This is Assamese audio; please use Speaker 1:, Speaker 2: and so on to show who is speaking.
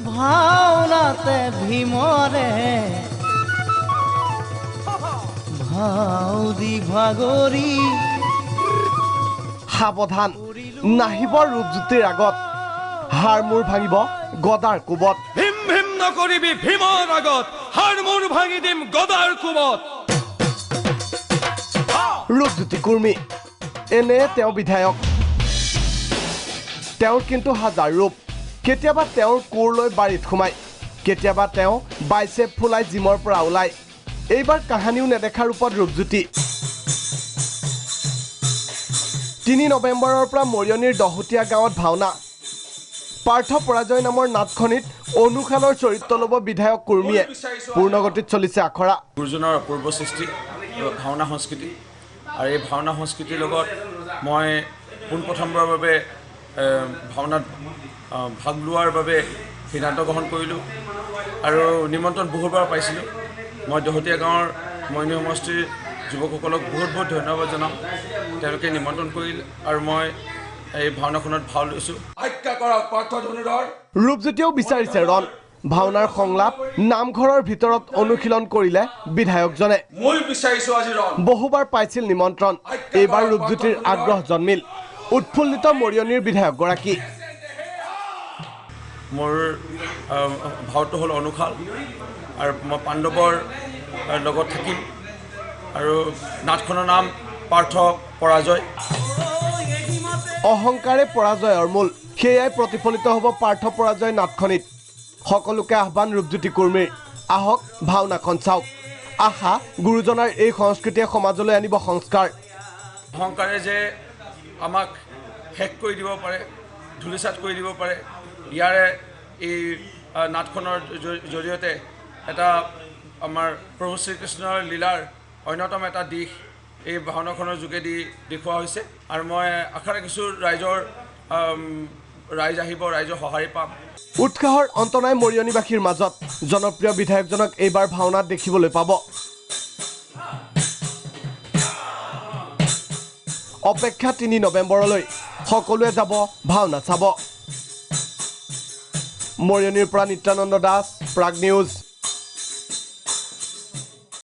Speaker 1: ভাওনাতে ভীমৰে ভাও দি ভাগৰি
Speaker 2: সাৱধান নাহিব ৰূপজ্যোতিৰ আগত হাড় মূৰ ভাঙিব গদাৰ কোবত
Speaker 3: ভীম ভীম নকৰিবি ভীমৰ আগত হাড় মূৰ ভাঙি দিম গদাৰ কোবত
Speaker 2: ৰূপজ্যোতি কুৰ্মী এনে তেওঁ বিধায়ক তেওঁৰ কিন্তু হাজাৰ ৰূপ কেতিয়াবা তেওঁৰ কোৰ লৈ বাৰীত সোমায় কেতিয়াবা তেওঁ বাইচেপ ফুলাই জিমৰ পৰা ওলায় এইবাৰ কাহানিও নেদেখা ৰূপত ৰূপজ্যোতি ৩ নৱেম্বৰৰ পৰা মৰিয়নিৰ দহোটীয়া গাঁৱত ভাওনা পাৰ্থ পৰাজয় নামৰ নাটখনিত অনুশালৰ চৰিত্ৰ ল'ব বিধায়ক কুৰ্মীয়ে পূৰ্ণগতিত চলিছে আখৰা
Speaker 4: গুৰুজনৰ অপূৰ্ব সৃষ্টি ভাওনা সংস্কৃতি আৰু এই ভাওনা সংস্কৃতিৰ লগত মই পোনপ্ৰথমবাৰৰ বাবে ভাওনাত ভাগ লোৱাৰ বাবে সিদ্ধান্ত গ্ৰহণ কৰিলোঁ আৰু নিমন্ত্ৰণ বহুবাৰ পাইছিলোঁ মই দহোটীয়া গাঁৱৰ মইনী সমষ্টিৰ যুৱকসকলক বহুত বহুত ধন্যবাদ জনাওঁ তেওঁলোকে নিমন্ত্ৰণ কৰিল আৰু মই এই ভাওনাখনত ভাও লৈছোঁ আজ্ঞা কৰক পাৰ্থ ধনুধৰ
Speaker 2: ৰূপজ্যোতিয়েও বিচাৰিছে ৰণ ভাওনাৰ সংলাপ নামঘৰৰ ভিতৰত অনুশীলন কৰিলে বিধায়কজনে
Speaker 4: মই বিচাৰিছোঁ আজি ৰণ
Speaker 2: বহুবাৰ পাইছিল নিমন্ত্ৰণ এইবাৰ ৰূপজ্যোতিৰ আগ্ৰহ জন্মিল উৎফুল্লিত মৰিয়নিৰ বিধায়কগৰাকী
Speaker 4: মোৰ ভাওটো হ'ল অনুশাল আৰু মই পাণ্ডৱৰ লগত থাকিম আৰু নাটখনৰ নাম পাৰ্থ পৰাজয়
Speaker 2: অহংকাৰে পৰাজয়ৰ মূল সেয়াই প্ৰতিফলিত হ'ব পাৰ্থ পৰাজয় নাটখনিত সকলোকে আহ্বান ৰূপজ্যোতি কুৰ্মীৰ আহক ভাওনাখন চাওক আশা গুৰুজনাৰ এই সংস্কৃতিয়ে সমাজলৈ আনিব সংস্কাৰ
Speaker 4: অহংকাৰে যে আমাক শেষ কৰি দিব পাৰে ধূলিচাত কৰি দিব পাৰে ইয়াৰে এই নাটখনৰ জৰিয়তে এটা আমাৰ প্ৰভু শ্ৰীকৃষ্ণৰ লীলাৰ অন্যতম এটা দিশ এই ভাওনাখনৰ যোগেদি দেখুওৱা হৈছে আৰু মই আশা ৰাখিছোঁ ৰাইজ আহিব ৰাইজৰ সঁহাৰি পাম
Speaker 2: উৎসাহৰ অন্ত নাই মৰিয়নিবাসীৰ মাজত জনপ্ৰিয় বিধায়কজনক এইবাৰ ভাওনাত দেখিবলৈ পাব অপেক্ষা ৩ নৱেম্বৰলৈ সকলোৱে যাব ভাওনা চাব মৰিয়নিৰ পৰা নিত্যানন্দ দাস প্ৰাগ নিউজ